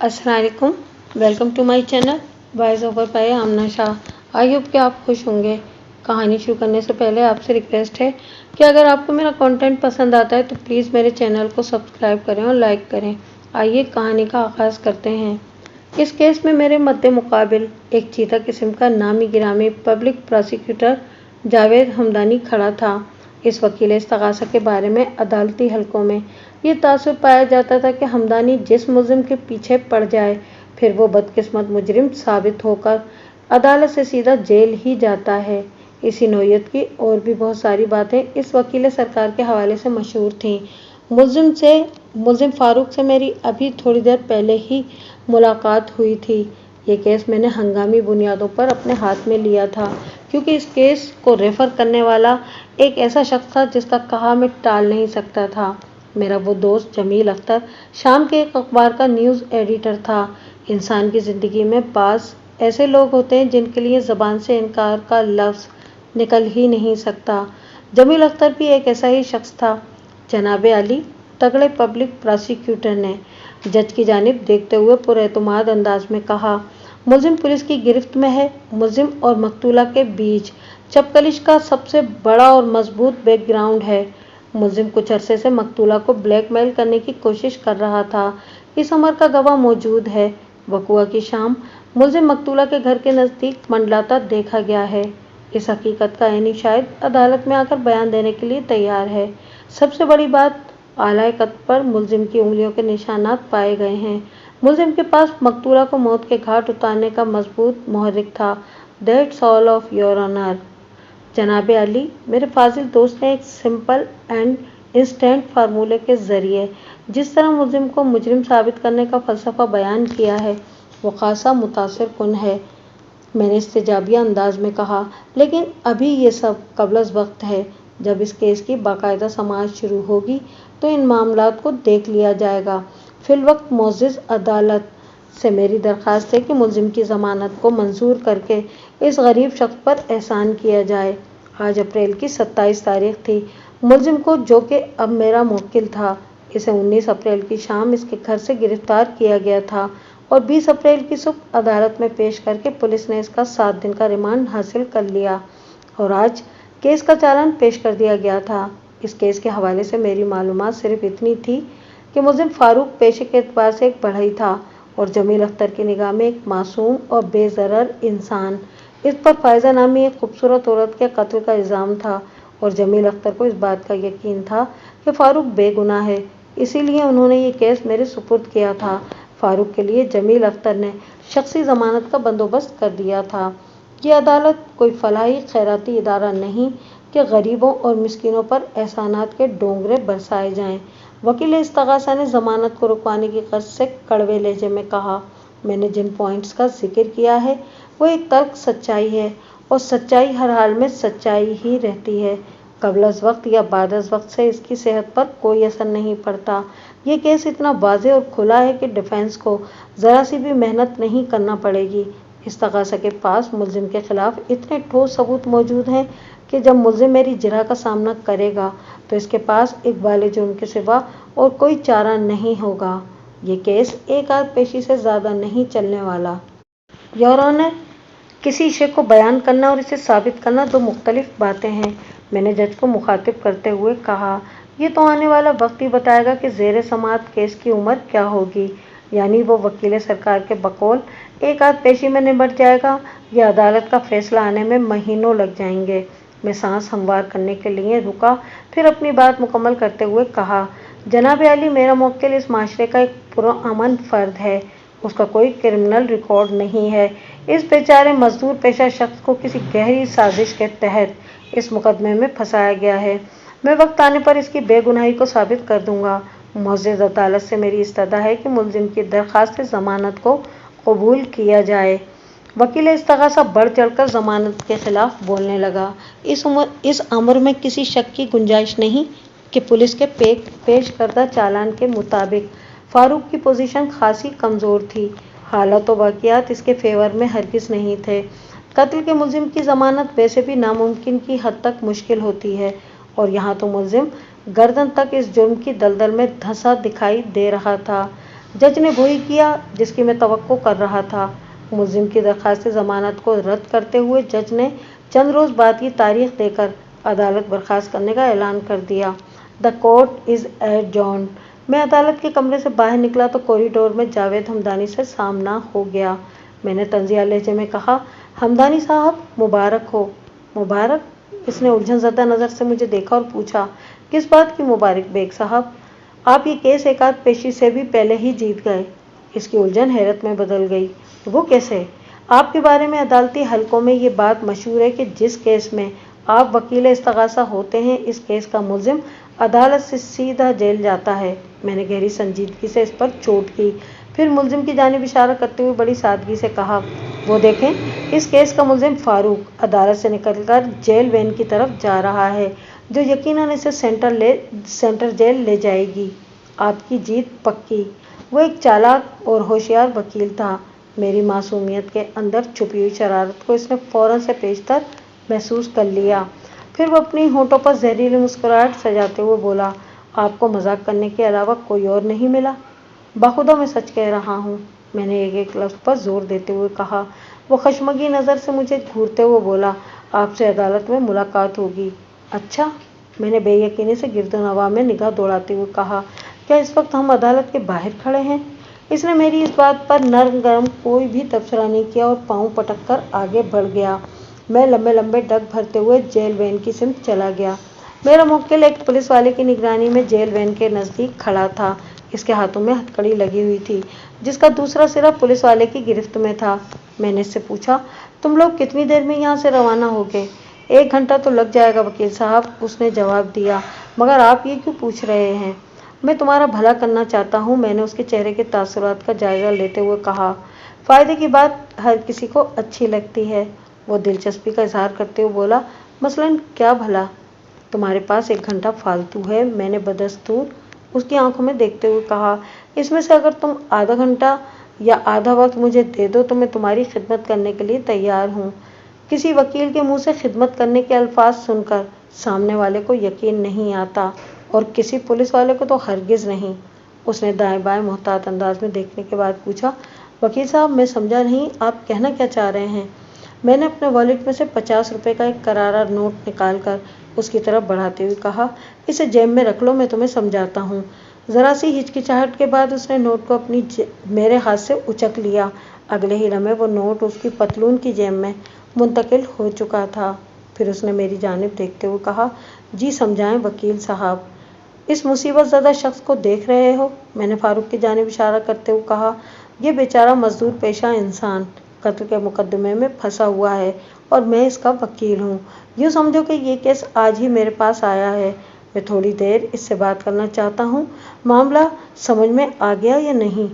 अस्सलाम वालेकुम, welcome to my channel voice over by Amna Shah. I hope कि आप खुश होंगे। कहानी शुरू करने से पहले आपसे रिक्वेस्ट है कि अगर आपको मेरा कंटेंट पसंद आता है तो प्लीज़ मेरे चैनल को सब्सक्राइब करें और लाइक करें। आइए कहानी का आगाज़ करते हैं। इस केस में मेरे मद्दे मुकाबिल एक चीता किस्म का नामी गिरामी पब्लिक प्रोसिक्यूटर जावेद हमदानी खड़ा था। इस वकील इस्तगासा के बारे में अदालती हलकों में ये तासुर पाया जाता था कि हमदानी जिस मुलजिम के पीछे पड़ जाए फिर वो बदकिस्मत मुजरिम साबित होकर अदालत से सीधा जेल ही जाता है। इसी नौयत की और भी बहुत सारी बातें इस वकील सरकार के हवाले से मशहूर थीं। मुलजिम फारूक से मेरी अभी थोड़ी देर पहले ही मुलाकात हुई थी। ये केस मैंने हंगामी बुनियादों पर अपने हाथ में लिया था क्योंकि इस केस को रेफर करने वाला एक ऐसा शख्स था जिसका कहा मैं टाल नहीं सकता था। मेरा वो दोस्त जमील अख्तर शाम के एक अखबार का न्यूज़ एडिटर था। इंसान की ज़िंदगी में बाज़ ऐसे लोग होते हैं जिनके लिए ज़बान से इनकार का लफ्ज़ निकल ही नहीं सकता। जमील अख्तर भी एक ऐसा ही शख्स था। जनाबे अली, तगड़े पब्लिक प्रोसिक्यूटर ने जज की जानिब देखते हुए पुरएतमाद अंदाज में कहा, मुलजिम पुलिस की गिरफ्त में है। मुलजिम और मकतूला के बीच चपकलिश का सबसे बड़ा और मजबूत बैकग्राउंड है। मुलजिम कुछ अरसे से मकतूला को ब्लैकमेल करने की कोशिश कर रहा था। इस अमर का गवाह मौजूद है। वकुआ की शाम मुलजिम मकतूला के घर के नज़दीक मंडलाता देखा गया है। इस हकीकत का ऐनी शायद अदालत में आकर बयान देने के लिए तैयार है। सबसे बड़ी बात, आलाए कत्ल पर मुलजिम की उंगलियों के निशानात पाए गए हैं। मुलजिम के पास मकतूला को मौत के घाट उतारने का मजबूत मुहर्रिक था। That's all of your honour. जनाबे अली, मेरे फाजिल दोस्त ने एक सिंपल एंड इंस्टेंट फार्मूले के ज़रिए जिस तरह मुलजिम को मुजरिम साबित करने का फ़लसफ़ा बयान किया है वो खासा मुतासिर कुन है। मैंने इस्तेजाबिया अंदाज में कहा, लेकिन अभी ये सब कबल वक्त है। जब इस केस की बाकायदा समाअत शुरू होगी तो इन मामलात को देख लिया जाएगा। फिलवक्त मोअज़्ज़िज़ अदालत से मेरी दरख्वास्त है कि मुलजिम की ज़मानत को मंजूर करके इस गरीब शख्स पर एहसान किया जाए। आज अप्रैल की 27 तारीख थी। मुलजिम को, जो कि अब मेरा मुवक्किल था, इसे 19 अप्रैल की शाम इसके घर से गिरफ्तार किया गया था और 20 अप्रैल की सुबह अदालत में पेश करके पुलिस ने इसका 7 दिन का रिमांड हासिल कर लिया और आज केस का चालान पेश कर दिया गया था। इस केस के हवाले से मेरी मालूमात सिर्फ इतनी थी कि मुलजिम फारूक पेशे के एतबार से एक बढ़ई था और जमील अख्तर की निगाह में एक मासूम और बेज़रर इंसान। इस पर फायजा नामी एक खूबसूरत औरत के कत्ल का इल्ज़ाम था और जमील अख्तर को इस बात का यकीन था कि फारूक बेगुनाह है। इसीलिए उन्होंने ये केस मेरे सुपुर्द किया था। फारूक के लिए जमील अख्तर ने शख्सी ज़मानत का बंदोबस्त कर दिया था। ये अदालत कोई फलाही खैराती इदारा नहीं कि गरीबों और मिस्किनों पर एहसानात के डोंगरे बरसाए जाएं। वकील इस्तगासा ने ज़मानत को रुकवाने की क़स्द से कड़वे लहजे में कहा, मैंने जिन पॉइंट्स का जिक्र किया है वो एक तल्ख सच्चाई है और सच्चाई हर हाल में सच्चाई ही रहती है। कबल अज़ वक्त या बाद अज़ वक्त से इसकी सेहत पर कोई असर नहीं पड़ता। ये केस इतना वाज़ेह और खुला है कि डिफेंस को ज़रा सी भी मेहनत नहीं करना पड़ेगी। इस्तगासा के पास मुलजिम के खिलाफ इतने ठोस सबूत मौजूद हैं कि जब मुलजिम मेरी जिरह का सामना करेगा तो इसके पास इक़बाल जुर्म के सिवा और कोई चारा नहीं होगा। ये केस एक आध पेशी से ज़्यादा नहीं चलने वाला। योर ऑनर, किसी शय को बयान करना और इसे साबित करना दो मुख्तलिफ बातें हैं। मैंने जज को मुखातिब करते हुए कहा, ये तो आने वाला वक्त ही बताएगा कि ज़ेर समाअत केस की उम्र क्या होगी। यानी वो वकील सरकार के बकौल एक आध पेशी में निपट जाएगा या अदालत का फैसला आने में महीनों लग जाएंगे। मैं सांस हमवार करने के लिए रुका, फिर अपनी बात मुकम्मल करते हुए कहा, जनाब अली, मेरा मुवक्किल इस माशरे का एक पुरअमन फ़र्द है। उसका कोई क्रिमिनल रिकॉर्ड नहीं है। इस बेचारे मजदूर पेशा शख्स को किसी गहरी साजिश के तहत इस मुकदमे में फंसाया गया है। मैं वक्त आने पर इसकी बेगुनाही को साबित कर दूंगा। मुअज़्ज़िज़ अदालत से मेरी इस्तदा है कि मुलजिम की दरख्वास्त ज़मानत को कबूल किया जाए। वकील इस्तगासा बढ़ चढ़कर ज़मानत के खिलाफ बोलने लगा। इस अमर में किसी शक की गुंजाइश नहीं कि पुलिस के पेश करदा चालान के मुताबिक फारूक की पोजीशन खासी कमज़ोर थी। हालात व वाक़ियात इसके फेवर में हरगिज़ नहीं थे। कत्ल के मुलजिम की ज़मानत वैसे भी नामुमकिन की हद तक मुश्किल होती है और यहाँ तो मुलजिम गर्दन तक इस जुर्म की दलदल में धंसा दिखाई दे रहा था। जज ने वही किया जिसकी मैं तवक्को कर रहा था। मुलजिम की दरख्वास्त ज़मानत को रद्द करते हुए जज ने चंद रोज़ बाद की तारीख देकर अदालत बर्खास्त करने का ऐलान कर दिया। The court is adjourned. मैं अदालत के कमरे से बाहर निकला तो कॉरिडोर में जावेद हमदानी से सामना हो गया। मैंने तंजिया लहजे में कहा, हमदानी साहब मुबारक हो। मुबारक? इसने उलझन ज़दा नज़र से मुझे देखा और पूछा, किस बात की मुबारक बेग साहब? आप ये केस एक आध पेशी से भी पहले ही जीत गए। इसकी उलझन हैरत में बदल गई। वो कैसे? आपके बारे में अदालती हलकों में ये बात मशहूर है कि जिस केस में आप वकील इस्तगासा होते हैं, इस केस का मुलजिम अदालत से सीधा जेल जाता है। मैंने गहरी संजीदगी से इस पर चोट की, फिर मुलजिम की जानिब इशारा करते हुए बड़ी सादगी से कहा, वो देखें, इस केस का मुलजिम फारूक अदालत से निकलकर जेल वैन की तरफ जा रहा है, जो यकीनन इसे सेंटर जेल ले जाएगी। आपकी जीत पक्की। वो एक चालाक और होशियार वकील था। मेरी मासूमियत के अंदर छुपी हुई शरारत को इसने फौरन से पेशतर महसूस कर लिया। फिर वो अपनी होंठों पर जहरीली मुस्कुराहट सजाते हुए बोला, आपको मजाक करने के अलावा कोई और नहीं मिला? बाखुदा मैं सच कह रहा हूँ। मैंने एक एक लफ्ज़ पर जोर देते हुए कहा। वो खशमगी नज़र से मुझे घूरते हुए बोला, आपसे अदालत में मुलाकात होगी। अच्छा? मैंने बेयकीनी से गिरदोनवा में निगाह दौड़ाते हुए कहा, क्या इस वक्त हम अदालत के बाहर खड़े हैं? इसने मेरी इस बात पर नर्म गरम कोई भी तबसरा नहीं किया और पाँव पटक कर आगे बढ़ गया। मैं लंबे लंबे डग भरते हुए जेल वैन की सिमत चला गया। मेरा मुवक्किल एक पुलिस वाले की निगरानी में जेल वैन के नज़दीक खड़ा था। इसके हाथों में हथकड़ी लगी हुई थी, जिसका दूसरा सिरा पुलिस वाले की गिरफ्त में था। मैंने इससे पूछा, तुम लोग कितनी देर में यहाँ से रवाना होगे? 1 घंटा तो लग जाएगा वकील साहब, उसने जवाब दिया। मगर आप ये क्यों पूछ रहे हैं? मैं तुम्हारा भला करना चाहता हूँ, मैंने उसके चेहरे के तासुरात का जायजा लेते हुए कहा। फ़ायदे की बात हर किसी को अच्छी लगती है। वो दिलचस्पी का इजहार करते हुए बोला, मसलन क्या भला? तुम्हारे पास 1 घंटा फालतू है, मैंने बदस्तूर उसकी आंखों में देखते हुए कहा। इसमें से अगर तुम आधा घंटा या आधा वक्त मुझे दे दो तो मैं तुम्हारी खिदमत करने के लिए तैयार हूँ। किसी वकील के मुंह से खिदमत करने के अल्फाज सुनकर सामने वाले को यकीन नहीं आता, और किसी पुलिस वाले को तो हरगिज़ नहीं। उसने दाएं बाएं मोहतात अंदाज में देखने के बाद पूछा, वकील साहब मैं समझा नहीं, आप कहना क्या चाह रहे हैं? मैंने अपने वॉलेट में से 50 रुपये का एक करारा नोट निकाल कर उसकी तरफ बढ़ाते हुए कहा, इसे जेब में रख लो, मैं तुम्हें समझाता हूँ। ज़रा सी हिचकिचाहट के बाद उसने नोट को मेरे हाथ से उचक लिया। अगले ही लम्हे वो नोट उसकी पतलून की जेब में मुंतकिल हो चुका था। फिर उसने मेरी जानिब देखते हुए कहा, जी समझाएं वकील साहब। इस मुसीबत ज़दा शख्स को देख रहे हो? मैंने फारूक की जानिब इशारा करते हुए कहा। यह बेचारा मजदूर पेशा इंसान कत्ल के मुकदमे में फंसा हुआ है और मैं इसका वकील हूँ। यूँ समझो कि ये केस आज ही मेरे पास आया है। मैं थोड़ी देर इससे बात करना चाहता हूँ। मामला समझ में आ गया या नहीं?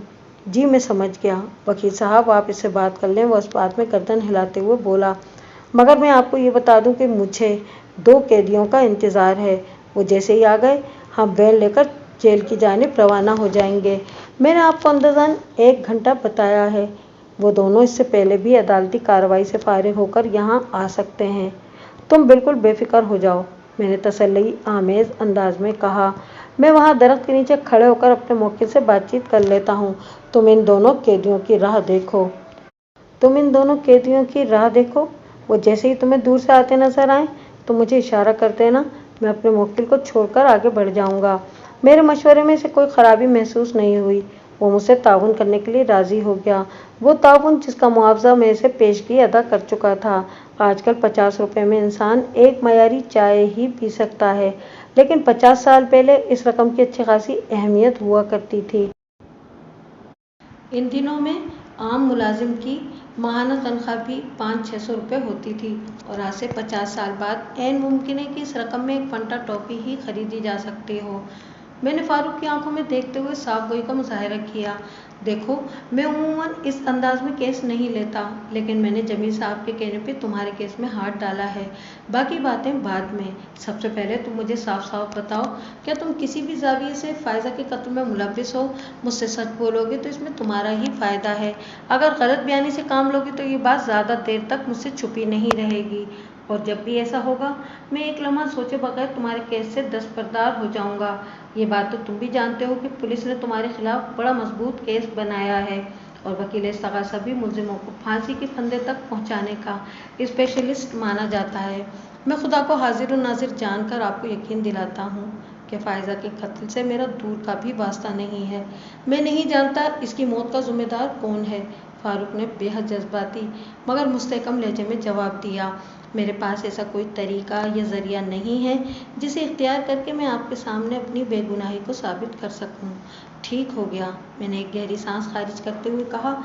जी मैं समझ गया वकील साहब, आप इससे बात कर लें। वो इस बात में गर्दन हिलाते हुए बोला। मगर मैं आपको ये बता दूं कि मुझे 2 कैदियों का इंतज़ार है। वो जैसे ही आ गए हम वैन लेकर जेल की जानिब रवाना हो जाएंगे। मैंने आपको अंदाज़न 1 घंटा बताया है। वो दोनों इससे पहले भी अदालती कार्रवाई से फारिग होकर यहाँ आ सकते हैं। तुम बिल्कुल बेफिक्र हो जाओ, मैंने तसल्ली आमेज़ अंदाज में कहा। मैं वहाँ दरख्त के नीचे खड़े होकर अपने मुवक्किल से बातचीत कर लेता हूँ। तुम इन दोनों कैदियों की राह देखो। वो जैसे ही तुम्हें दूर से आते नजर आए तो मुझे इशारा कर देना, मैं अपने मुवक्किल को छोड़कर आगे बढ़ जाऊंगा। मेरे मशवरे में से कोई खराबी महसूस नहीं हुई। वो मुझसे ताउन करने के लिए राजी हो गया। वो ताउन जिसका मुआवजा मैं इसे पेशगी अदा कर चुका था। आजकल 50 रुपये में इंसान एक मयारी चाय ही पी सकता है, लेकिन 50 साल पहले इस रकम की अच्छी खासी अहमियत हुआ करती थी। इन दिनों में आम मुलाजिम की माहाना तनख्वाह भी 500-600 रुपये होती थी, और आज से 50 साल बाद ऐन मुमकिन है कि इस रकम में एक फंटा टॉफ़ी ही खरीदी जा सकती हो। मैंने फारूक की आंखों में देखते हुए साफ गोई का मुजाहरा किया। देखो, मैं उमूमन इस अंदाज में केस नहीं लेता, लेकिन मैंने जमील साहब के कहने पे तुम्हारे केस में हाथ डाला है। बाकी बातें बाद में। सबसे पहले तुम मुझे साफ साफ बताओ, क्या तुम किसी भी जाविये से फ़ायज़ा के कत्ल में मुलव्विस हो? मुझसे सच बोलोगे तो इसमें तुम्हारा ही फ़ायदा है। अगर गलत बयानी से काम लोगे तो ये बात ज़्यादा देर तक मुझसे छुपी नहीं रहेगी। और जब भी ऐसा होगा मैं एक लम्हा सोचे बगैर तुम्हारे केस से दस्तबरदार हो जाऊंगा। ये बात तो तुम भी जानते हो कि पुलिस ने तुम्हारे खिलाफ बड़ा मजबूत केस बनाया है और वकील सगा सभी मुलजिमों को फांसी के फंदे तक पहुंचाने का स्पेशलिस्ट माना जाता है। मैं खुदा को हाजिर और नाजिर जानकर आपको यकीन दिलाता हूँ कि फ़ायज़ा के कत्ल से मेरा दूर का भी वास्ता नहीं है। मैं नहीं जानता इसकी मौत का जिम्मेदार कौन है। फारूक ने बेहद जज्बाती मगर मुस्तहकम लहजे में जवाब दिया। मेरे पास ऐसा कोई तरीका या ज़रिया नहीं है जिसे इख्तियार करके मैं आपके सामने अपनी बेगुनाही को साबित कर सकूं। ठीक हो गया, मैंने एक गहरी सांस खारिज करते हुए कहा।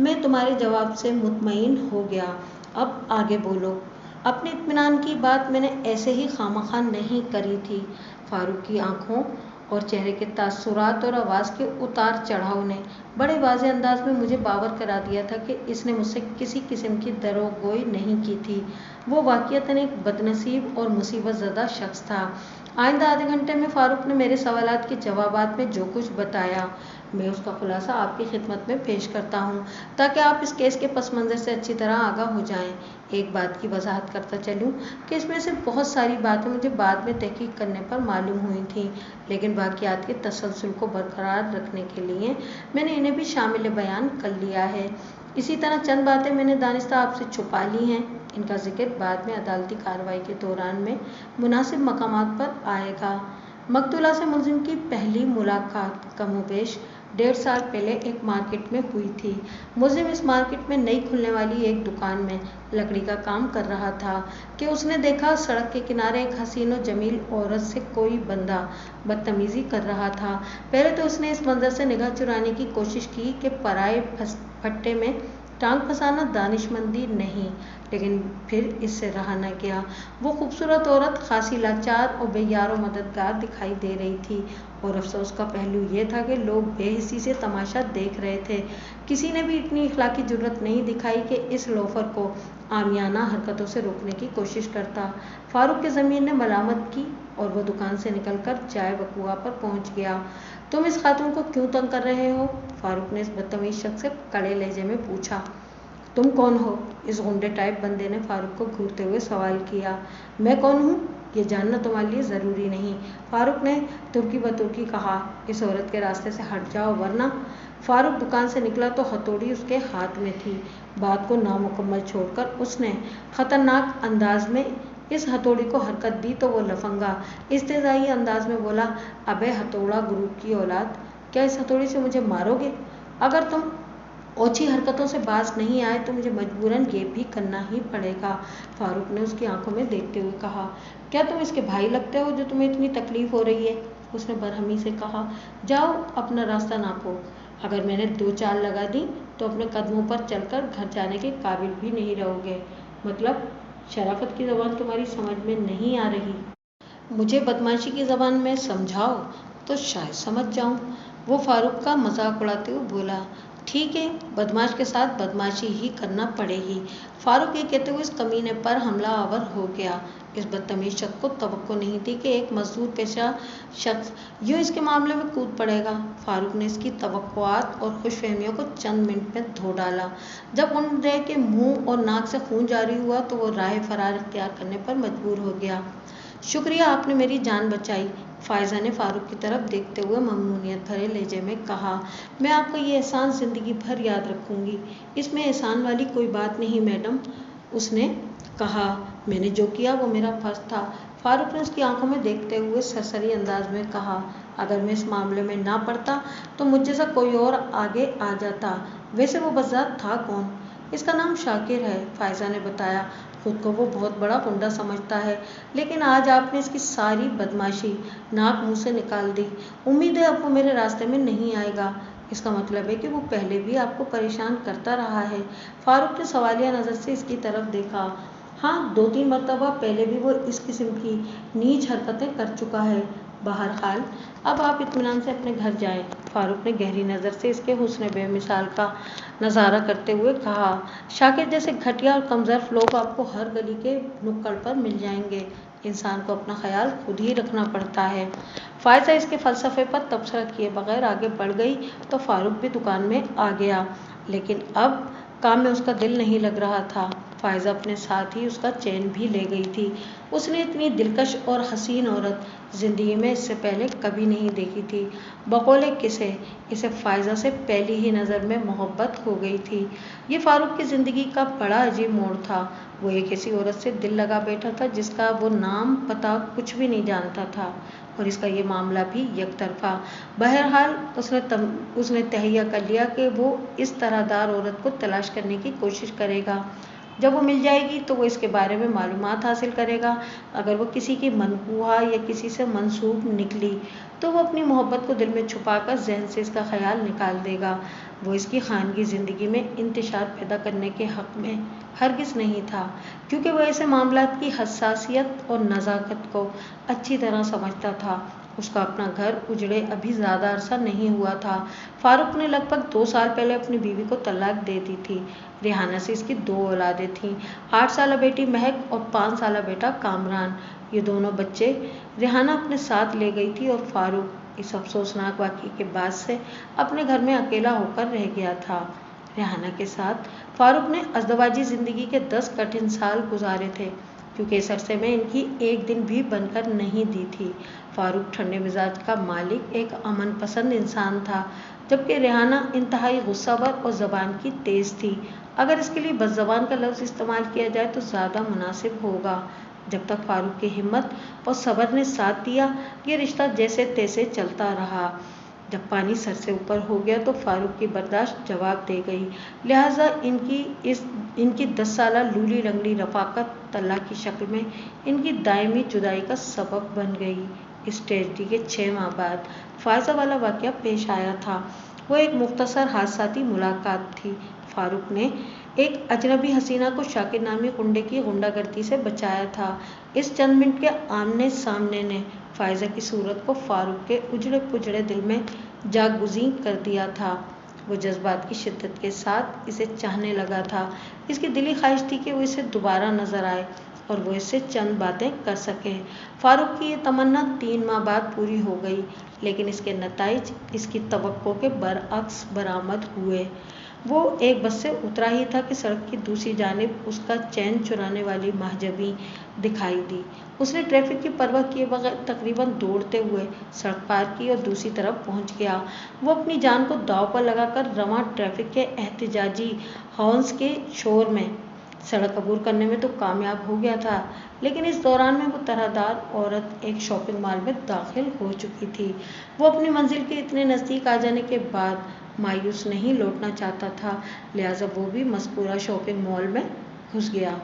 मैं तुम्हारे जवाब से मुतमईन हो गया। अब आगे बोलो। अपने इत्मीनान की बात मैंने ऐसे ही खामखा नहीं करी थी। फारूक की आंखों और चेहरे के तासुरात और आवाज़ के उतार चढ़ाव ने बड़े वाज़ेह अंदाज में मुझे बावर करा दिया था कि इसने मुझसे किसी किस्म की दरोगोई नहीं की थी। वो वाक़ियतन एक बदनसीब और मुसीबत ज़दा शख्स था। आइंदा आधे घंटे में फारूक ने मेरे सवालात के जवाबात में जो कुछ बताया मैं उसका खुलासा आपकी खिदमत में पेश करता हूँ ताकि आप इस केस के पस मंज़र से अच्छी तरह आगाह हो जाएं। एक बात की वजाहत करता चलूँ कि इसमें से बहुत सारी बातें मुझे बाद में तहकीक करने पर मालूम हुई थी, लेकिन वाक़ियात के तसलसल को बरकरार रखने के लिए मैंने इन्हें भी शामिल बयान कर लिया है। इसी तरह चंद बातें मैंने दानिस्ता आपसे छुपा ली हैं। इनका जिक्र बाद में अदालती कार्रवाई के दौरान में मुनासिब मकामात पर आएगा। मकतूला से मुलजिम की पहली मुलाकात कमोबेश 1.5 साल पहले एक मार्केट में हुई थी। मुलजिम इस मार्केट में नई खुलने वाली एक दुकान में लकड़ी का काम कर रहा था कि उसने देखा सड़क के किनारे एक हसीन और जमील औरत से कोई बंदा बदतमीजी कर रहा था। पहले तो उसने इस मंजर से निगाह चुराने की कोशिश की कि पराए फट्टे में टांग फंसाना दानिशमंदी नहीं, लेकिन फिर इससे रहा न गया। वो खूबसूरत औरत खासी लाचार और बेयार और मददगार दिखाई दे रही थी और अफसोस का पहलू ये था कि लोग बेहिसी से तमाशा देख रहे थे। किसी ने भी इतनी इखलाकी जुर्रत नहीं दिखाई कि इस लोफर को आमियाना हरकतों से रोकने की कोशिश करता। फारूक के ज़मीर ने मलामत की और वो दुकान से निकलकर चाय बकुआ पर पहुंच गया। तुम इस खातून को क्यों तंग कर रहे हो? फारूक ने इस बदतमीज शख्स से कड़े लहजे में पूछा। तुम कौन हो? इस गुंडे टाइप बंदे ने फारूक को घूरते हुए सवाल किया। मैं कौन हूँ ये जानना तुम्हारे लिए ज़रूरी नहीं, फारूक ने तुर्की बतुर्की कहा। इस औरत के रास्ते से हट जाओ वरना। फारूक दुकान से निकला तो हथौड़ी उसके हाथ में थी। बात को नामुकम्मल छोड़कर उसने खतरनाक अंदाज में इस हथौड़ी को हरकत दी तो वो लफंगा इस्तेज़ाई अंदाज में बोला, अबे हथौड़ा ग्रुप की औलाद, क्या इस हथौड़ी से मुझे मारोगे? अगर तुम ओछी हरकतों से बाज नहीं आए तो मुझे मजबूरन ये भी करना ही पड़ेगा। फारूक ने उसकी आंखों में देखते हुए कहा। क्या तुम इसके भाई लगते हो जो तुम्हें इतनी तकलीफ हो रही है? उसने बरहमी से कहा। जाओ अपना रास्ता नापो। अगर मैंने 2 चाल लगा दी तो अपने कदमों पर चलकर घर जाने के काबिल भी नहीं रहोगे। मतलब शराफत की ज़बान तुम्हारी समझ में नहीं आ रही? मुझे बदमाशी की ज़बान में समझाओ तो शायद समझ जाऊं। वो फारूक का मजाक उड़ाते हुए बोला। ठीक है, बदमाश के साथ बदमाशी ही करना पड़ेगी। फारूक ये कहते हुए इस कमीने पर हमला आवर हो गया। इस बदतमीज शख्स को तवक्को नहीं थी कि एक मजदूर पेशा शख्स यूं इसके मामले में कूद पड़ेगा। फारूक ने इसकी तवक्कुआत और खुशफहमियों को चंद मिनट में धो डाला। जब गुंडे के मुंह और नाक से खून जारी हुआ तो वो राह फरार इख्तियार करने पर मजबूर हो गया। शुक्रिया, आपने मेरी जान बचाई, फ़ायज़ा ने फारूक की तरफ देखते हुए ममनूनियत भरे लहजे में कहा। मैं आपका ये एहसान ज़िंदगी भर याद रखूंगी। इसमें एहसान वाली कोई बात नहीं मैडम, उसने कहा। मैंने जो किया वो मेरा फ़र्ज था, फारूक ने उसकी आंखों में देखते हुए सरसरी अंदाज में कहा। अगर मैं इस मामले में ना पड़ता तो मुझ जैसा कोई और आगे आ जाता। वैसे वो बज़ात था कौन? इसका नाम शाकिर है, फ़ायज़ा ने बताया। खुद को वो बहुत बड़ा गुंडा समझता है, लेकिन आज आपने इसकी सारी बदमाशी नाक मुंह से निकाल दी। उम्मीद है अब वो मेरे रास्ते में नहीं आएगा। इसका मतलब है कि वो पहले भी आपको परेशान करता रहा है। फारूक ने सवालिया नज़र से इसकी तरफ देखा। हाँ, 2-3 मरतबा पहले भी वो इस किस्म की नीच हरकतें कर चुका है। बहरहाल अब आप इत्मीनान से अपने घर जाएं, फारूक ने गहरी नज़र से इसके हुस्न बेमिसाल का नज़ारा करते हुए कहा। शाकिर जैसे घटिया और कमज़ोर लोग आपको हर गली के नुक्कड़ पर मिल जाएंगे। इंसान को अपना ख्याल खुद ही रखना पड़ता है। फ़ायज़ा इसके फ़लसफ़े पर तबसरा किए बगैर आगे बढ़ गई तो फारूक भी दुकान में आ गया, लेकिन अब काम में उसका दिल नहीं लग रहा था। فائزہ اپنے ساتھ ہی اس کا چین بھی لے گئی تھی۔ اس نے اتنی دلکش اور حسین عورت زندگی میں اس سے پہلے کبھی نہیں دیکھی تھی۔ بقول قصے اسے فائزہ سے پہلی ہی نظر میں محبت ہو گئی تھی۔ یہ فاروق کی زندگی کا بڑا عجیب موڑ تھا۔ وہ ایک ایسی عورت سے دل لگا بیٹھا تھا جس کا وہ نام پتہ کچھ بھی نہیں جانتا تھا، اور اس کا یہ معاملہ بھی یک طرفہ۔ بہرحال اس نے تہیہ کر لیا کہ وہ اس طرح دار عورت کو تلاش کرنے کی کوشش کرے گا۔ جب وہ مل جائے گی تو وہ اس کے بارے میں معلومات حاصل کرے گا۔ اگر وہ کسی کی منقوہہ یا کسی سے منسوب نکلی تو وہ اپنی محبت کو دل میں چھپا کر ذہن سے اس کا خیال نکال دے گا۔ وہ اس کی خانگی زندگی میں انتشار پیدا کرنے کے حق میں ہرگز نہیں تھا، کیونکہ وہ ایسے معاملات کی حساسیت اور نزاکت کو اچھی طرح سمجھتا تھا۔ اس کا اپنا گھر اجڑے ابھی زیادہ عرصہ نہیں ہوا تھا۔ فاروق نے لگ بھگ 2 سال پہلے اپنی بیوی کو طلاق دے دی تھی۔ ریحانہ سے اس کی 2 اولادیں تھیں، 8 سالہ بیٹی مہک اور 5 سالہ بیٹا کامران۔ یہ دونوں بچے ریحانہ اپنے ساتھ لے گئی تھی اور فاروق اس افسوسناک واقعے کے بعد سے اپنے گھر میں اکیلا ہو کر رہ گیا تھا۔ ریحانہ کے ساتھ فاروق نے ازدواجی زندگی کے 10 کٹھن سال گزارے تھے، کیونکہ اس عرصے میں ان کی ایک دن بھی بن کر نہیں دی تھی۔ فاروق ٹھنڈے مزاج کا مالک ایک امن پسند انسان تھا، جبکہ ریحانہ انتہائی غصہ ور اور زبان کی تیز تھی۔ اگر اس کے لیے بد زبان کا لفظ استعمال کیا جائے تو زیادہ مناسب ہوگا۔ جب تک فاروق کی ہمت اور صبر نے ساتھ دیا، یہ رشتہ جیسے تیسے چلتا رہا۔ جب پانی سر سے اوپر ہو گیا تو فاروق کی برداشت جواب دے گئی، لہٰذا ان کی 10 سالہ لولی لنگڑی رفاقت طلاق کی شکل میں ان کی دائمی جدائی کا سبب بن گئی۔ اس ٹریجڈی کے 6 ماہ بعد فائزہ والا واقعہ پیش آیا تھا۔ وہ ایک مختصر حادثاتی ملاقات تھی۔ فاروق نے ایک اجنبی حسینہ کو شاکر نامی غنڈے کی غنڈہ گردی سے بچایا تھا۔ اس چند منٹ کے آمنے سامنے نے فائزہ کی صورت کو فاروق کے اجڑے پجڑے دل میں جاگزیں کر دیا تھا۔ وہ جذبات کی شدت کے ساتھ اسے چاہنے لگا تھا۔ اس کی دلی خواہش تھی کہ وہ اسے دوبارہ نظر آئے اور وہ اس سے چند باتیں کر سکے۔ فاروق کی یہ تمنا 3 ماہ بعد پوری ہو گئی، لیکن اس کے نتائج اس کی توقع کے برعکس برآمد ہوئے۔ وہ ایک بس سے اترا ہی تھا کہ سڑک کی دوسری جانب اس کا چین چرانے والی مہجبیں دکھائی دی۔ اس نے ٹریفک کی پرواہ کیے بغیر تقریباً دوڑتے ہوئے سڑک پار کی اور دوسری طرف پہنچ گیا۔ وہ اپنی جان کو داؤ پر لگا کر رواں ٹریفک کے احتجاجی ہارنز کے شور میں سڑک عبور کرنے میں تو کامیاب ہو گیا تھا، لیکن اس دوران میں وہ طرح دار عورت ایک شاپنگ مال میں داخل ہو چکی تھی۔ وہ اپنی منزل کے اتنے نزدیک آ جانے کے بعد مایوس نہیں لوٹنا چاہتا تھا، لہٰذا وہ بھی مذکورہ شاپنگ مال میں گھس گیا۔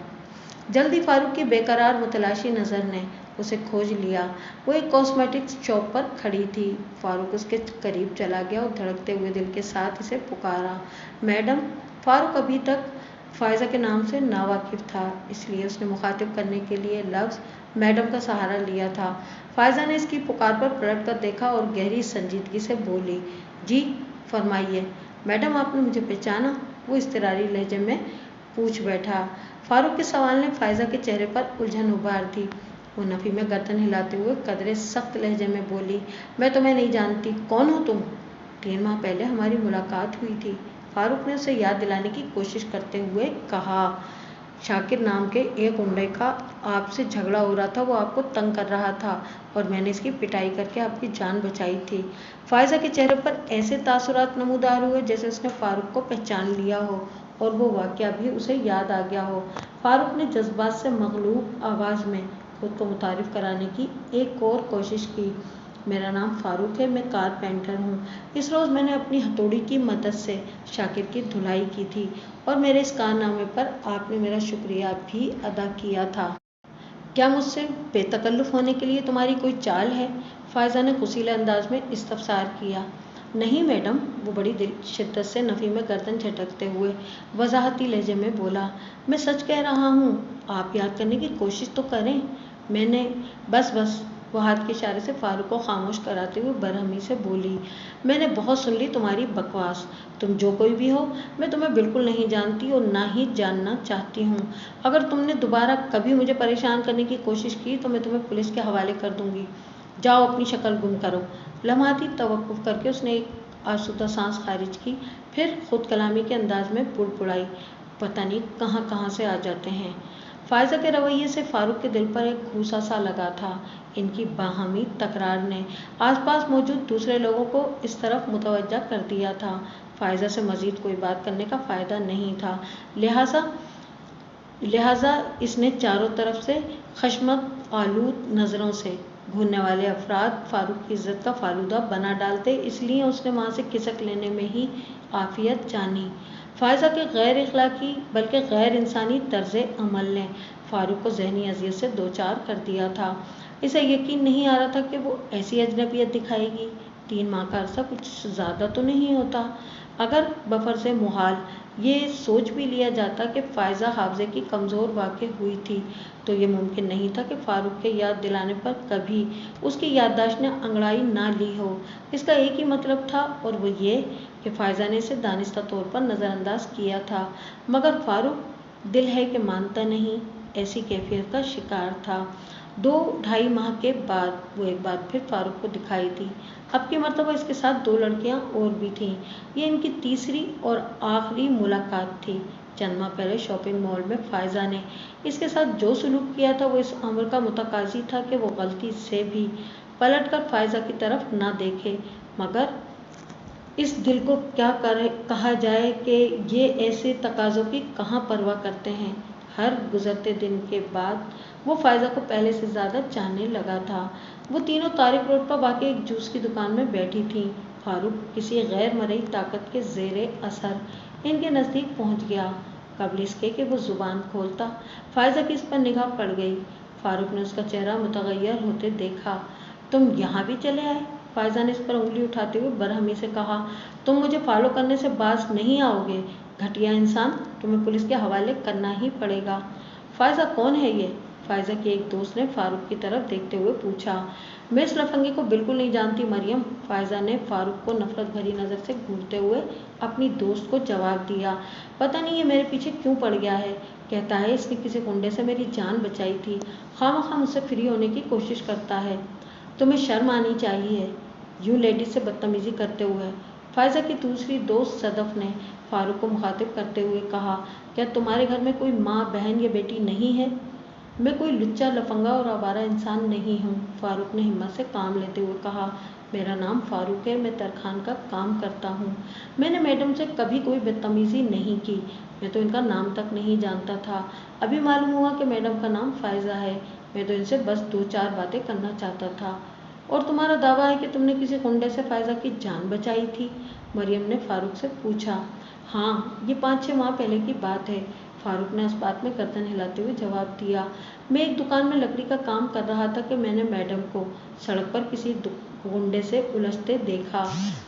جلدی فاروق کی بے قرار متلاشی نظر نے اسے کھوج لیا۔ وہ ایک کاسمیٹکس شاپ پر کھڑی تھی۔ فاروق اس کے قریب چلا گیا اور دھڑکتے ہوئے دل کے ساتھ اسے پکارا، میڈم۔ فاروق ابھی تک فائزہ کے نام سے ناواقف تھا، اس لیے اس نے مخاطب کرنے کے لیے لفظ میڈم کا سہارا لیا تھا۔ فائزہ نے اس کی پکار پر پلٹ کر دیکھا اور گہری سنجیدگی سے بولی، جی فرمائیے میڈم، آپ نے مجھے پہچانا؟ وہ اضطراری لہجے میں پوچھ بیٹھا۔ فاروق کے سوال نے فائزہ کے چہرے پر الجھن ابھار دی۔ وہ نفی میں گردن ہلاتے ہوئے قدرے سخت لہجے میں بولی، میں تمہیں نہیں جانتی، کون ہو تم؟ 3 ماہ پہلے ہماری ملاقات ہوئی تھی، فاروق نے اسے یاد دلانے کی کوشش کرتے ہوئے کہا۔ شاکر نام کے ایک غنڈے کا آپ سے جھگڑا ہو رہا تھا، وہ آپ کو تنگ کر رہا تھا اور میں نے اس کی پٹائی کر کے آپ کی جان بچائی تھی۔ فائزہ کے چہرے پر ایسے تاثرات نمودار ہوئے جیسے اس نے فاروق کو پہچان لیا ہو اور وہ واقعہ بھی اسے یاد آ گیا ہو۔ فاروق نے جذبات سے مغلوب آواز میں خود کو متعارف کرانے کی ایک اور کوشش کی، میرا نام فاروق ہے، میں کارپینٹر ہوں۔ اس روز میں نے اپنی ہتھوڑی کی مدد سے شاکر کی دھلائی کی تھی اور میرے اس کارنامے پر آپ نے میرا شکریہ بھی ادا کیا تھا۔ کیا مجھ سے بے تکلف ہونے کے لیے تمہاری کوئی چال ہے؟ فائزہ نے خوشیلے انداز میں استفسار کیا۔ نہیں میڈم، وہ بڑی شدت سے نفی میں گردن جھٹکتے ہوئے وضاحتی لہجے میں بولا، میں سچ کہہ رہا ہوں، آپ یاد کرنے کی کوشش تو کریں۔ میں نے بس وہ ہاتھ کے اشارے سے فاروق کو خاموش کراتے ہوئے برہمی سے بولی، میں نے بہت سن لی تمہاری بکواس، تم جو کوئی بھی ہو، میں تمہیں بالکل نہیں جانتی اور نہ ہی جاننا چاہتی ہوں۔ اگر تم نے دوبارہ کبھی مجھے پریشان کرنے کی کوشش کی تو میں تمہیں پولیس کے حوالے کر دوں گی، جاؤ اپنی شکل گم کرو۔ لمحاتی توقف کر کے اس نے ایک آسودہ سانس خارج کی، پھر خود کلامی کے انداز میں بڑبڑائی، पता नहीं कहाँ कहाँ से आ जाते हैं। फायजा के रवैये से फारूक के दिल पर एक घूसा सा लगा था। इनकी बाहमी तकरार ने आसपास मौजूद दूसरे लोगों को इस तरफ मुतवज्जा कर दिया था। फायजा से मजीद कोई बात करने का फ़ायदा नहीं था। लिहाजा इसने चारों तरफ से खशमत आलूद नज़रों से घूरने वाले अफराद फारूक की इज्जत का फालूदा बना डालते, इसलिए उसने वहाँ से खिसक लेने में ही आफियत जानी। फायजा के गैर इखलाकी बल्कि गैर इंसानी तर्ज अमल ने फारूक को जहनी अजियत से दो चार कर दिया था। इसे यकीन नहीं आ रहा था कि वो ऐसी अजनबियत दिखाएगी। 3 माह का अरसा कुछ ज़्यादा तो नहीं होता। अगर बफर से मुहाल ये सोच भी लिया जाता कि फ़ायज़ा हाफ़िज़े की कमज़ोर वाक़ई हुई थी, तो ये मुमकिन नहीं था कि फ़ारूक के याद दिलाने पर कभी उसकी याददाश्त ने अंगड़ाई ना ली हो। इसका एक ही मतलब था, और वो ये कि फ़ायज़ा ने इसे दानिस्ता तौर पर नज़रअंदाज किया था। मगर फ़ारूक दिल है कि मानता नहीं, ऐसी कैफियत का शिकार था। 2-2.5 माह के बाद वो एक बार फिर फारूक को दिखाई दी। अब की मर्तबा इसके साथ 2 लड़कियां और भी थीं। ये इनकी तीसरी और आखिरी मुलाकात थी। चंद माह पहले शॉपिंग मॉल में फ़ायज़ा ने इसके साथ जो सलूक किया था वो इस अम्र का मुतकाज़ी था कि वो गलती से भी पलट कर फ़ायज़ा की तरफ ना देखे। मगर इस दिल को क्या कहा जाए कि ये ऐसे तकाज़ों की कहाँ परवाह करते हैं। हर गुज़रते दिन के बाद वो फ़ायज़ा को पहले से ज़्यादा चाहने लगा था। वो तीनों तारिक रोड पर वाक़ई एक जूस की दुकान में बैठी थीं। फारूक किसी गैर मरई ताकत के ज़ेरे असर इनके नज़दीक पहुंच गया। कबल इसके कि वो ज़ुबान खोलता, फ़ायज़ा की इस पर निगाह पड़ गई। फारूक ने उसका चेहरा मुतग़य्यर होते देखा। तुम यहाँ भी चले आए? फ़ायज़ा ने इस पर उंगली उठाते हुए बरहमी से कहा। तुम मुझे फॉलो करने से बाज नहीं आओगे, घटिया इंसान, तुम्हें पुलिस के हवाले करना ही पड़ेगा। फ़ायज़ा कौन है ये? फ़ायज़ा के एक दोस्त ने फारूक की तरफ देखते हुए पूछा। मैं इस लफंगे को बिल्कुल नहीं जानती मरियम, फ़ायज़ा ने फारूक को नफ़रत भरी नज़र से घूरते हुए अपनी दोस्त को जवाब दिया। पता नहीं ये मेरे पीछे क्यों पड़ गया है। कहता है इसने किसी गुंडे से मेरी जान बचाई थी। खामख़ा मुझसे फ्री होने की कोशिश करता है। तुम्हें शर्म आनी चाहिए यूँ लेडीज से बदतमीज़ी करते हुए। फ़ायज़ा की दूसरी दोस्त सदफ़ ने फारूक को मुखातिब करते हुए कहा, क्या तुम्हारे घर में कोई माँ, बहन या बेटी नहीं है? मैं कोई लुच्चा, लफंगा और आवारा इंसान नहीं हूँ, फारूक ने हिम्मत से काम लेते हुए कहा। मेरा नाम फारूक है, मैं तरखान का काम करता हूँ। मैंने मैडम से कभी कोई बदतमीज़ी नहीं की। मैं तो इनका नाम तक नहीं जानता था। अभी मालूम हुआ कि मैडम का नाम फ़ायज़ा है। मैं तो इनसे बस 2-4 बातें करना चाहता था। और तुम्हारा दावा है कि तुमने किसी गुंडे से फ़ायज़ा की जान बचाई थी? मरियम ने फारूक से पूछा। हाँ, ये 5-6 माह पहले की बात है, फारूक ने इस बात में गर्दन हिलाते हुए जवाब दिया। मैं एक दुकान में लकड़ी का काम कर रहा था कि मैंने मैडम को सड़क पर किसी गुंडे से उलझते देखा।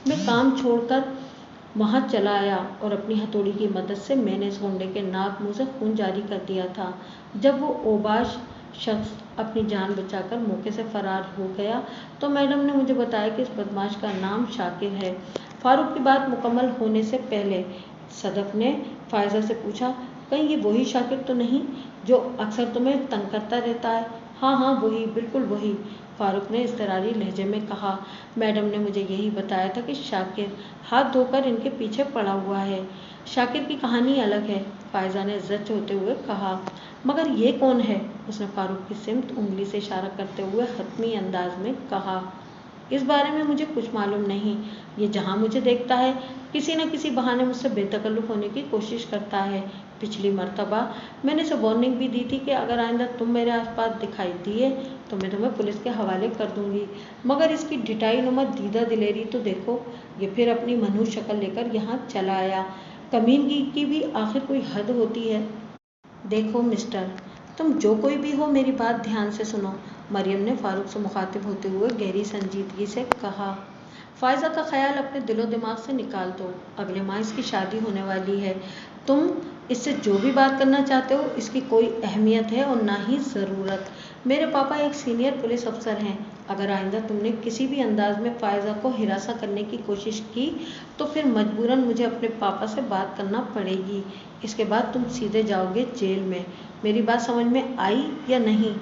मैं काम छोड़कर वहाँ चला आया और अपनी हथौड़ी की मदद से मैंने इस गुंडे के नाक मुंह से खून जारी कर दिया था। जब वो ओबाश शख्स अपनी जान बचाकर मौके से फरार हो गया तो मैडम ने मुझे बताया कि इस बदमाश का नाम शाकिर है। फारूक की बात मुकम्मल होने से पहले सदफ़ ने फ़ायज़ा से पूछा, कहीं ये वही शाकिर तो नहीं जो अक्सर तुम्हें तंग करता रहता है? हाँ हाँ वही, बिल्कुल वही, फारूक ने इज़्तिरारी लहजे में कहा। मैडम ने मुझे यही बताया था कि शाकिर हाथ धोकर इनके पीछे पड़ा हुआ है। शाकिर की कहानी अलग है, फ़ायज़ा ने जज होते हुए कहा। मगर ये कौन है? उसने फारूक की सिमत उंगली से इशारा करते हुए हतमी अंदाज में कहा। इस बारे में मुझे कुछ मालूम नहीं। ये जहाँ मुझे देखता है किसी न किसी बहाने मुझसे बेतकल्लुफ़ होने की कोशिश करता है। पिछली मर्तबा मैंने इसे वार्निंग भी दी थी कि अगर आइंदा तुम मेरे आसपास दिखाई दिए तो मैं तुम्हें पुलिस के हवाले कर दूंगी। मगर इसकी ढिठाई नुमा दीदा दिलेरी तो देखो, ये फिर अपनी मनहूस शक्ल लेकर यहाँ चला आया। कमीनगी की भी आखिर कोई हद होती है। देखो मिस्टर, तुम जो कोई भी हो मेरी बात ध्यान से सुनो, मरियम ने फारूक से मुखातिब होते हुए गहरी संजीदगी से कहा। फ़ायज़ा का ख्याल अपने दिलो दिमाग से निकाल दो। अगले माह इसकी शादी होने वाली है। तुम इससे जो भी बात करना चाहते हो इसकी कोई अहमियत है और ना ही ज़रूरत। मेरे पापा एक सीनियर पुलिस अफसर हैं। अगर आइंदा तुमने किसी भी अंदाज में फ़ायज़ा को हिरासा करने की कोशिश की तो फिर मजबूरन मुझे अपने पापा से बात करना पड़ेगी। इसके बाद तुम सीधे जाओगे जेल में। मेरी बात समझ में आई या नहीं?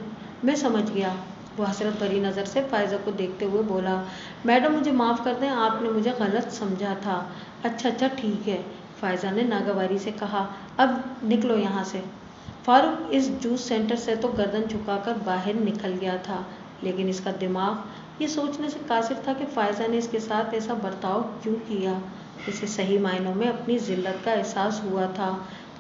मैं समझ गया, वो हसरत भरी नज़र से फ़ायज़ा को देखते हुए बोला। मैडम मुझे माफ़ कर दें, आपने मुझे गलत समझा था। अच्छा ठीक है, फायजा ने नागवारी से कहा, अब निकलो यहाँ से। फारूक इस जूस सेंटर से तो गर्दन झुकाकर बाहर निकल गया था, लेकिन इसका दिमाग ये सोचने से कासिर था कि फायजा ने इसके साथ ऐसा बर्ताव क्यों किया। इसे सही मायनों में अपनी जिल्लत का एहसास हुआ था,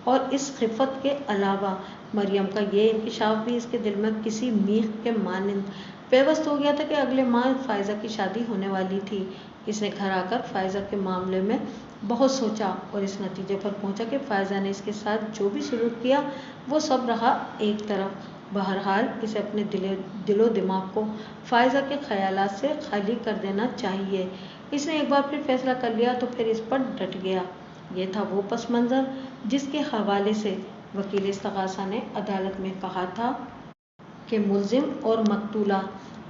और इस खिफ़त के अलावा मरियम का ये इंकिशाफ भी इसके दिल में किसी मीख के मानिंद पेवस्त हो गया था कि अगले माह फायजा की शादी होने वाली थी। इसने घर आकर फायजा के मामले में बहुत सोचा और इस नतीजे पर पहुंचा कि फायजा ने इसके साथ जो भी सलूक किया वो सब रहा एक तरफ। बहरहाल इसे अपने दिलो दिमाग को फायजा के ख्यालात से खाली कर देना चाहिए। इसने एक बार फिर फैसला कर लिया तो फिर इस पर डट गया। ये था वो पस मंज़र जिसके हवाले से वकील इस्तग़ासा ने अदालत में कहा था कि मुल्ज़िम और मकतूला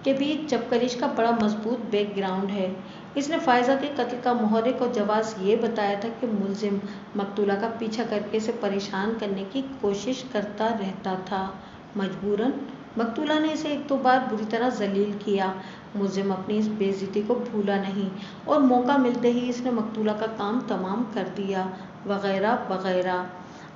के बीच चपकलिश का बड़ा मजबूत बैकग्राउंड है। इसने फायजा के कत्ल का मुहर्रिक और जवाज़ ये बताया था कि मुल्ज़िम मकतूला का पीछा करके इसे परेशान करने की कोशिश करता रहता था। मजबूरन मकतूला ने इसे एक दो बार बुरी तरह जलील किया। मुल्ज़िम अपनी इस बेइज्जती को भूला नहीं और मौका मिलते ही इसने मकतूला का काम तमाम कर दिया, वगैरह वगैरह।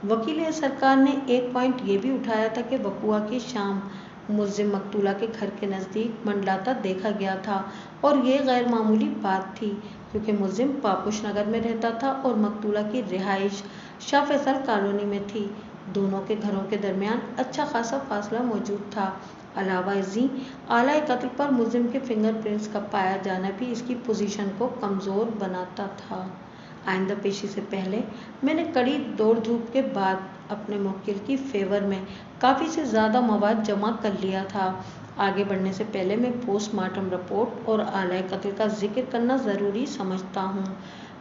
वकील सरकार ने एक पॉइंट ये भी उठाया था कि वक़ुआ की शाम मुल्ज़िम मकतूला के घर के नज़दीक मंडलाता देखा गया था, और ये गैर मामूली बात थी क्योंकि मुल्ज़िम पापुश नगर में रहता था और मकतूला की रिहाइश शाह फैसल कॉलोनी में थी। दोनों के घरों के दरमियान अच्छा खासा फासला मौजूद था। अलावा इसी आला कत्ल पर मुल्ज़िम के फिंगरप्रिंट्स का पाया जाना भी इसकी पोजीशन को कमज़ोर बनाता था। आइंदा पेशी से पहले मैंने कड़ी दौड़ धूप के बाद अपने मुवक्किल की फेवर में काफ़ी से ज़्यादा मवाद जमा कर लिया था। आगे बढ़ने से पहले मैं पोस्टमार्टम रिपोर्ट और आला कत्ल का जिक्र करना ज़रूरी समझता हूँ।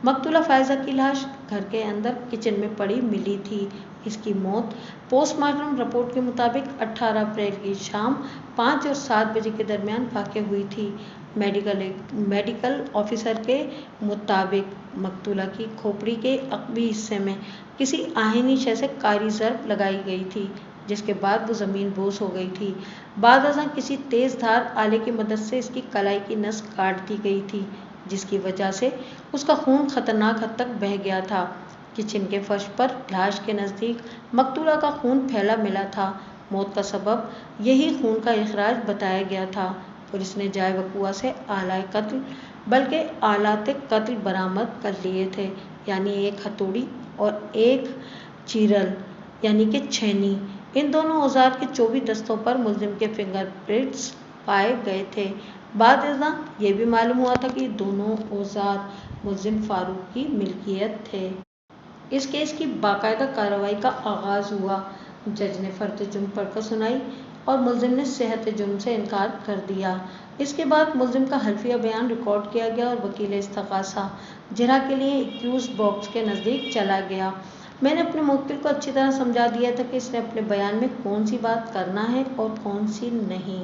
मकतूला फायजा की लाश घर के अंदर किचन में पड़ी मिली थी। इसकी मौत पोस्टमार्टम रिपोर्ट के मुताबिक 18 अप्रैल की शाम 5 और 7 बजे के दरमियान वाक़ हुई थी। मेडिकल ऑफिसर के मुताबिक मकतूला की खोपड़ी के अक़बी हिस्से में किसी आहनी शय से कारी ज़रब लगाई गई थी, जिसके बाद वो ज़मीन बोस हो गई थी। बाद अज़ां किसी तेज़ धार आले की मदद से इसकी कलाई की नस काट दी गई थी, जिसकी वजह से उसका खून ख़तरनाक हद तक बह गया था। किचन के फर्श पर लाश के नज़दीक मकतूला का खून फैला मिला था। मौत का सबब यही खून का इखराज बताया गया था। पुलिस ने जाए वक़ुआ से आला कत्ल बल्कि आलात कत्ल बरामद कर लिए थे, यानी एक हथौड़ी और एक चीरल यानी कि छेनी। इन दोनों औजार के 24 दस्तों पर मुल्ज़िम के फिंगरप्रिंट्स पाए गए थे। बाद अज़ां ये भी मालूम हुआ था कि दोनों औजार मुल्ज़िम फारूक की मिल्कियत थे। इस केस की बाकायदा कार्रवाई का आगाज़ हुआ। जज ने फ़र्द जुर्म पढ़कर सुनाई और मुल्ज़िम ने सेहत जुर्म से इनकार कर दिया। इसके बाद मुल्ज़िम का हल्फिया बयान रिकॉर्ड किया गया और वकील इस्तग़ासा जिरा के लिए एक्यूज़ बॉक्स के नज़दीक चला गया। मैंने अपने मुवक्किल को अच्छी तरह समझा दिया था कि इसने अपने बयान में कौन सी बात करना है और कौन सी नहीं।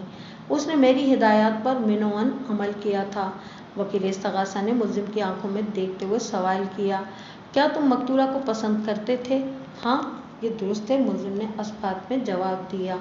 उसने मेरी हिदायत पर मिनोअन अमल किया था। वकील इस्तग़ासा ने मुल्ज़िम की आंखों में देखते हुए सवाल किया, क्या तुम मकतूला को पसंद करते थे? हाँ, ये दुरुस्त है, मुल्ज़िम ने अस्पात में जवाब दिया।